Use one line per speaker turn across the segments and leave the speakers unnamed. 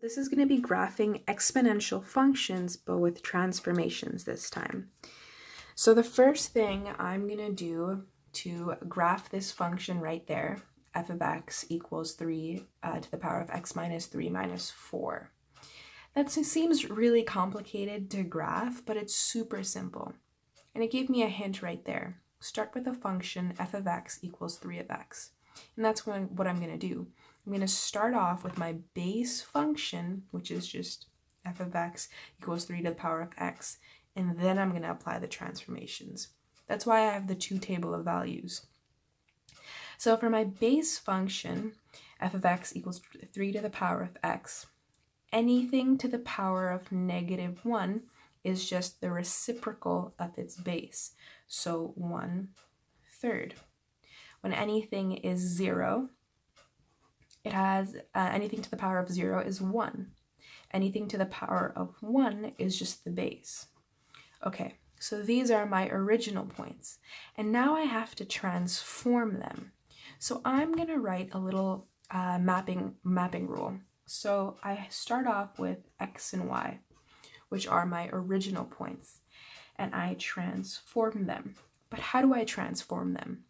This is going to be graphing exponential functions, but with transformations this time. So the first thing I'm going to do to graph this function right there, f of x equals 3 to the power of x minus 3 minus 4. That seems really complicated to graph, but it's super simple. And it gave me a hint right there. Start with a function f of x equals 3 of x. And that's what I'm going to do. I'm going to start off with my base function, which is just f of x equals 3 to the power of x, and then I'm going to apply the transformations. That's why I have the two table of values. So for my base function, f of x equals 3 to the power of x, anything to the power of negative 1 is just the reciprocal of its base, so 1/3. When anything is 0, it has anything to the power of 0 is 1. Anything to the power of 1 is just the base. Okay, so these are my original points. And now I have to transform them. So I'm going to write a little mapping rule. So I start off with x and y, which are my original points, and I transform them. But how do I transform them?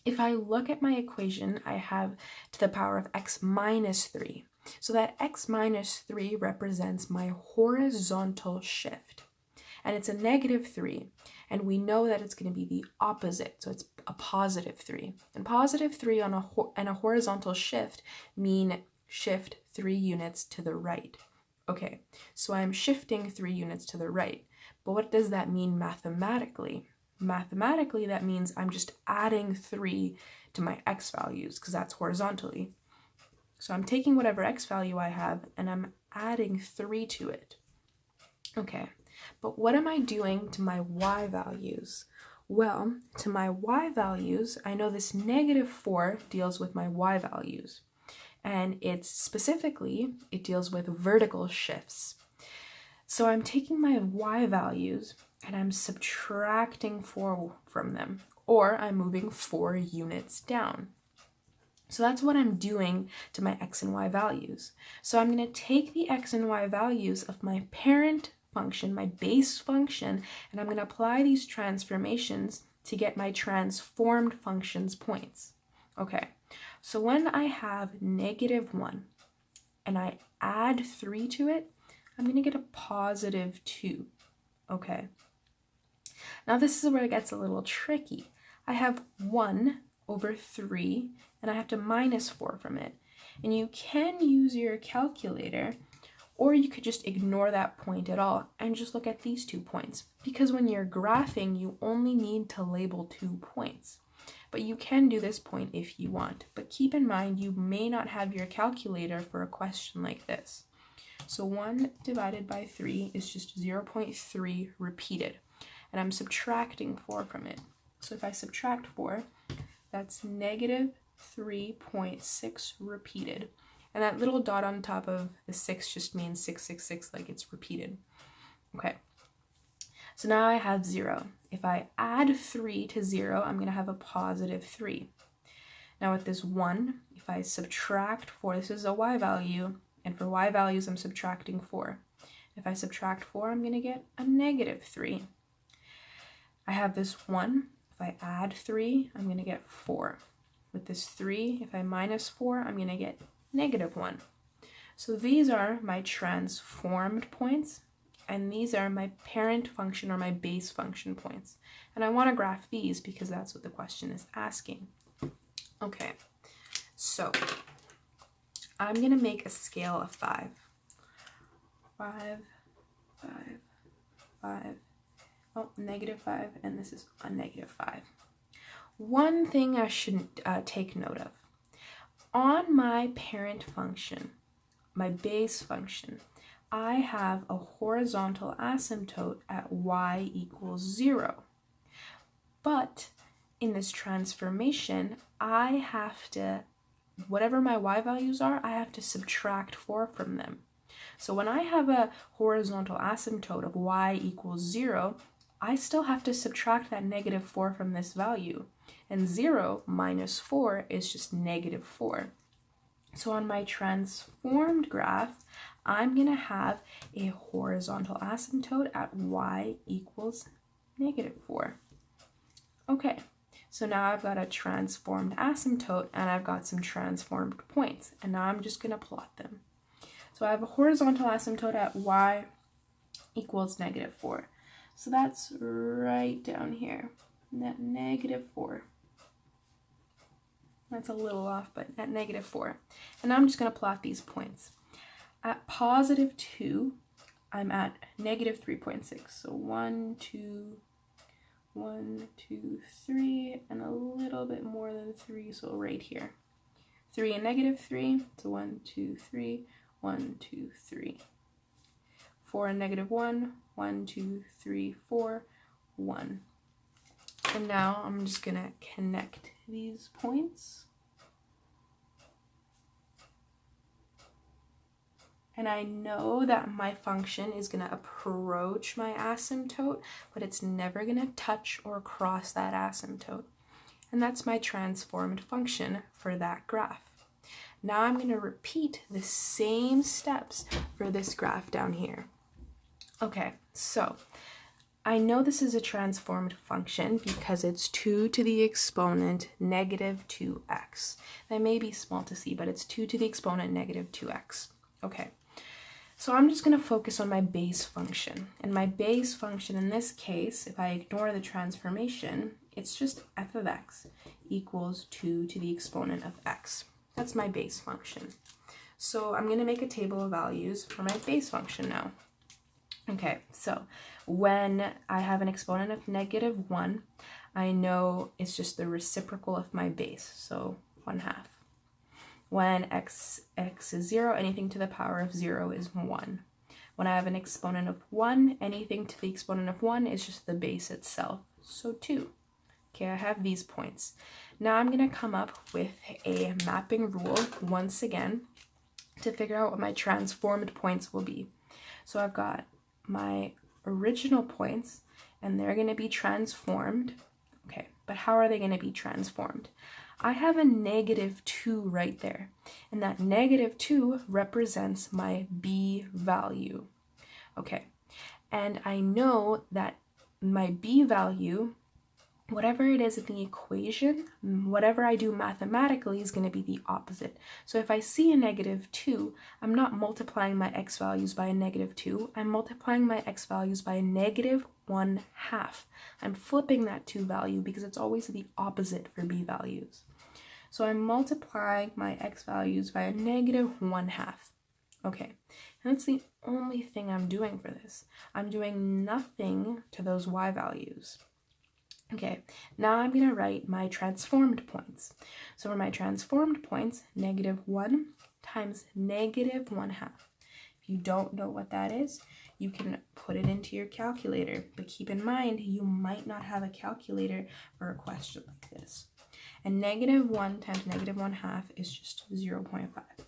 If I look at my equation, I have to the power of x minus 3. So that x minus 3 represents my horizontal shift. And it's a negative 3. And we know that it's going to be the opposite. So it's a positive 3. And positive 3 on a horizontal shift mean shift 3 units to the right. Okay, so I'm shifting 3 units to the right. But what does that mean mathematically? Mathematically, that means I'm just adding 3 to my x values because that's horizontally. So I'm taking whatever x value I have and I'm adding 3 to it. Okay, but what am I doing to my y values? Well, to my y values, I know this negative 4 deals with my y values. And it deals with vertical shifts. So I'm taking my y values and I'm subtracting 4 from them, or I'm moving 4 units down. So that's what I'm doing to my x and y values. So I'm going to take the x and y values of my parent function, my base function, and I'm going to apply these transformations to get my transformed function's points. Okay, so when I have negative 1 and I add 3 to it, I'm going to get a positive 2. Okay. Now this is where it gets a little tricky. I have 1 over 3 and I have to minus 4 from it. And you can use your calculator, or you could just ignore that point at all and just look at these 2 points. Because when you're graphing, you only need to label 2 points. But you can do this point if you want. But keep in mind, you may not have your calculator for a question like this. So 1 divided by 3 is just 0.3 repeated. And I'm subtracting 4 from it. So if I subtract 4, that's negative 3.6 repeated. And that little dot on top of the 6 just means 666, like it's repeated. Okay. So now I have 0. If I add 3 to 0, I'm going to have a positive 3. Now with this 1, if I subtract 4, this is a y value, and for y values I'm subtracting 4. If I subtract 4, I'm going to get a negative 3. I have this 1. If I add 3, I'm going to get 4. With this 3, if I minus 4, I'm going to get negative 1. So these are my transformed points, and these are my parent function or my base function points. And I want to graph these because that's what the question is asking. Okay, so I'm going to make a scale of 5. 5, 5, 5, oh, negative 5, and this is a negative 5. One thing I should take note of. On my parent function, my base function, I have a horizontal asymptote at y equals 0. But in this transformation, I have to, whatever my y values are, I have to subtract 4 from them. So when I have a horizontal asymptote of y equals 0, I still have to subtract that negative 4 from this value. And 0 minus 4 is just negative 4. So on my transformed graph, I'm going to have a horizontal asymptote at y equals -4. Okay, so now I've got a transformed asymptote and I've got some transformed points, and now I'm just going to plot them. So I have a horizontal asymptote at y equals -4. So that's right down here, at -4. That's a little off, but at -4. And now I'm just going to plot these points. At +2, I'm at -3.6. So 1, 2, 1, 2, 3, and a little bit more than 3, so right here. 3 and -3, so 1, 2, 3, 1, 2, 3. 4 and -1, 1, 2, 3, 4, 1. And now I'm just going to connect these points. And I know that my function is going to approach my asymptote, but it's never going to touch or cross that asymptote. And that's my transformed function for that graph. Now I'm going to repeat the same steps for this graph down here. Okay, so I know this is a transformed function because it's 2 to the exponent -2x. That may be small to see, but it's 2 to the exponent -2x. Okay, so I'm just going to focus on my base function. And my base function in this case, if I ignore the transformation, it's just f of x equals 2 to the exponent of x. That's my base function. So I'm going to make a table of values for my base function now. Okay, so when I have an exponent of -1, I know it's just the reciprocal of my base, so 1/2. When x is 0, anything to the power of 0 is 1. When I have an exponent of 1, anything to the exponent of 1 is just the base itself, so 2. Okay, I have these points. Now I'm going to come up with a mapping rule once again to figure out what my transformed points will be. So I've got my original points, and they're going to be transformed. Okay, but how are they going to be transformed? I have a -2 right there, and that -2 represents my b value. Okay, and I know that my b value, whatever it is in the equation, whatever I do mathematically is going to be the opposite. So if I see a -2, I'm not multiplying my x values by a -2. I'm multiplying my x values by a -1/2. I'm flipping that 2 value because it's always the opposite for b values. So I'm multiplying my x values by a -1/2. Okay, and that's the only thing I'm doing for this. I'm doing nothing to those y values. Okay, now I'm going to write my transformed points. So for my transformed points, -1 times -1/2. If you don't know what that is, you can put it into your calculator. But keep in mind, you might not have a calculator for a question like this. And -1 times -1/2 is just 0.5.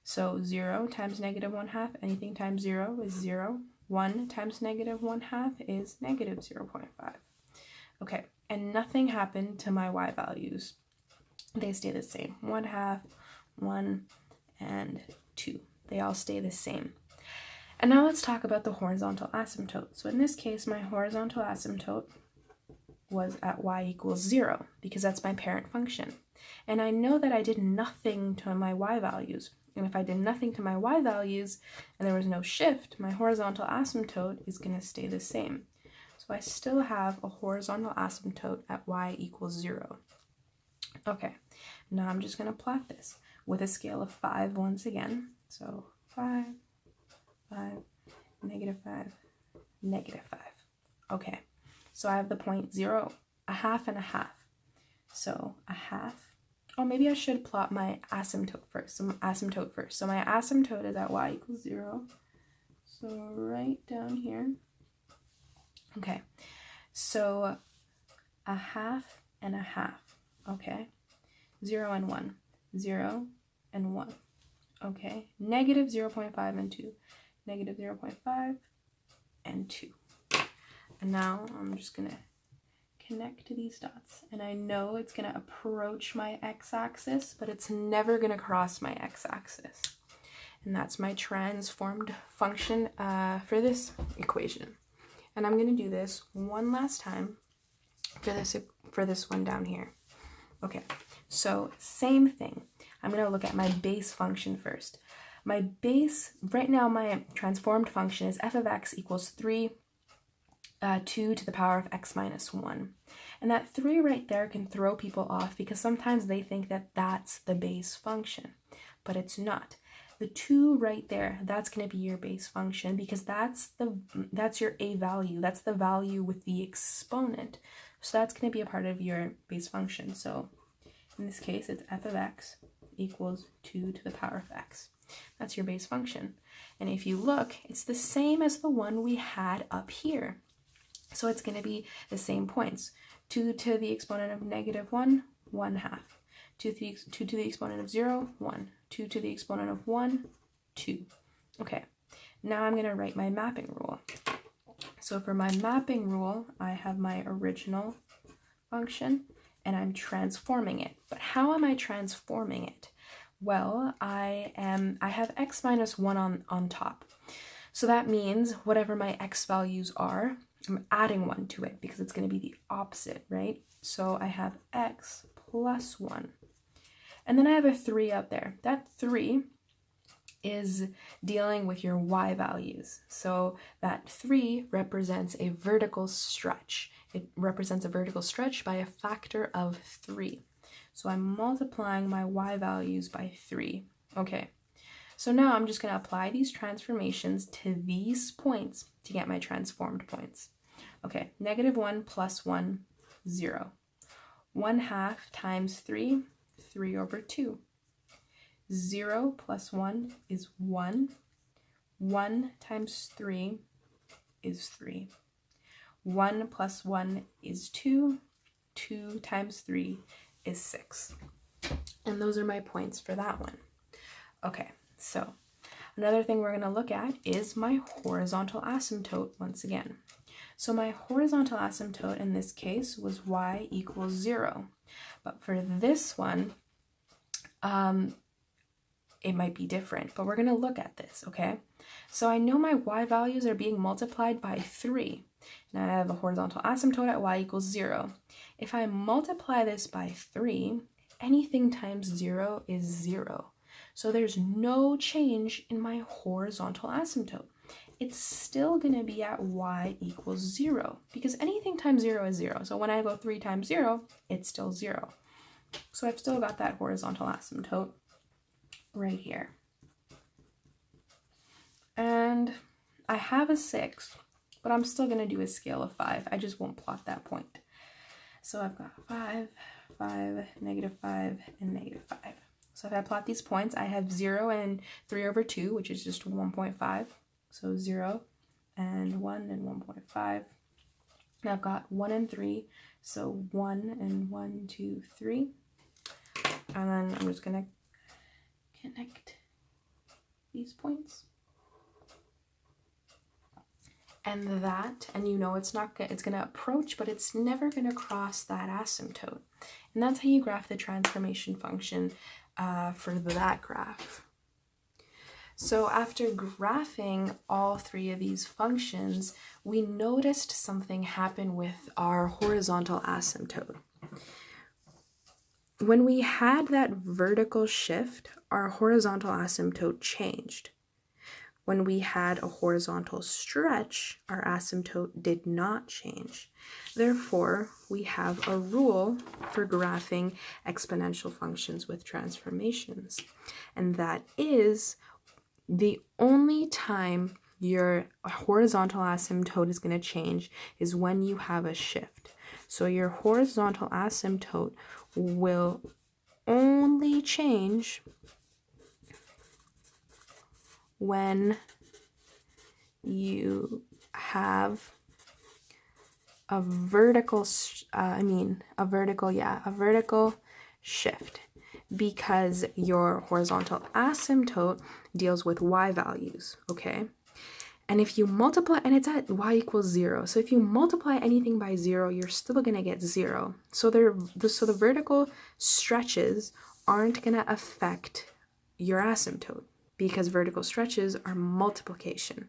So 0 times -1/2, anything times 0 is 0. 1 times -1/2 is -0.5. Okay, and nothing happened to my y values. They stay the same. 1/2, 1, and 2. They all stay the same. And now let's talk about the horizontal asymptote. So in this case, my horizontal asymptote was at y equals 0 because that's my parent function. And I know that I did nothing to my y values. And if I did nothing to my y values and there was no shift, my horizontal asymptote is going to stay the same. So I still have a horizontal asymptote at y equals 0. Okay, now I'm just going to plot this with a scale of 5 once again. So 5, 5, -5, -5. Okay, so I have the point 0, 1/2, and 1/2. So 1/2. Oh, maybe I should plot my asymptote first. So my asymptote is at y equals 0. So right down here. Okay, so 1/2 and 1/2. Okay, 0 and 1. 0 and 1. Okay, -0.5 and 2. -0.5 and 2. And now I'm just going to connect to these dots, and I know it's going to approach my x-axis, but it's never going to cross my x-axis. And that's my transformed function for this equation. And I'm going to do this one last time for this one down here. Okay, so same thing. I'm going to look at my base function first. My base, right now my transformed function is f of x equals 2 to the power of x minus 1. And that 3 right there can throw people off because sometimes they think that that's the base function, but it's not. The 2 right there, that's going to be your base function because that's your a value. That's the value with the exponent. So that's going to be a part of your base function. So in this case, it's f of x equals 2 to the power of x. That's your base function. And if you look, it's the same as the one we had up here. So it's going to be the same points. 2 to the exponent of negative 1, 1/2. 2 to the exponent of 0, 1. 2 to the exponent of 1, 2. Okay, now I'm going to write my mapping rule. So for my mapping rule, I have my original function, and I'm transforming it. But how am I transforming it? Well, I have x minus 1 on top. So that means whatever my x values are, I'm adding 1 to it because it's going to be the opposite, right? So I have x plus 1. And then I have a 3 up there. That 3 is dealing with your y values. So that 3 represents a vertical stretch. It represents a vertical stretch by a factor of 3. So I'm multiplying my y values by 3. Okay, so now I'm just going to apply these transformations to these points to get my transformed points. Okay, negative 1 plus 1, 0. 1/2 times 3, 3 over 2. 0 plus 1 is 1. 1 times 3 is 3. 1 plus 1 is 2. 2 times 3 is 6. And those are my points for that one. Okay, so another thing we're going to look at is my horizontal asymptote once again. So my horizontal asymptote in this case was y equals 0. But for this one, it might be different, but we're going to look at this, okay? So I know my y values are being multiplied by 3. And I have a horizontal asymptote at y equals 0. If I multiply this by 3, anything times 0 is 0. So there's no change in my horizontal asymptote. It's still going to be at y equals 0 because anything times 0 is 0. So when I go 3 times 0, it's still 0. So I've still got that horizontal asymptote right here. And I have a 6, but I'm still going to do a scale of 5. I just won't plot that point. So I've got 5, 5, negative 5, and negative 5. So if I plot these points, I have 0 and 3 over 2, which is just 1.5. So 0 and 1 and 1.5. And I've got 1 and 3, so 1 and 1, 2, 3. And then I'm just going to connect these points. And that, and you know it's going to approach, but it's never going to cross that asymptote. And that's how you graph the transformation function for that graph. So after graphing all 3 of these functions, we noticed something happen with our horizontal asymptote. When we had that vertical shift, our horizontal asymptote changed. When we had a horizontal stretch, our asymptote did not change. Therefore, we have a rule for graphing exponential functions with transformations. And that is the only time your horizontal asymptote is going to change is when you have a shift. So your horizontal asymptote will only change when you have a vertical shift, because your horizontal asymptote deals with y values, okay? And if you multiply, and it's at y equals 0. So if you multiply anything by 0, you're still going to get 0. So the vertical stretches aren't going to affect your asymptote because vertical stretches are multiplication.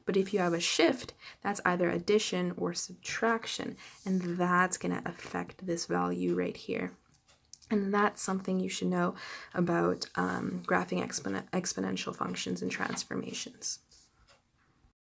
But if you have a shift, that's either addition or subtraction, and that's going to affect this value right here. And that's something you should know about graphing exponential functions and transformations.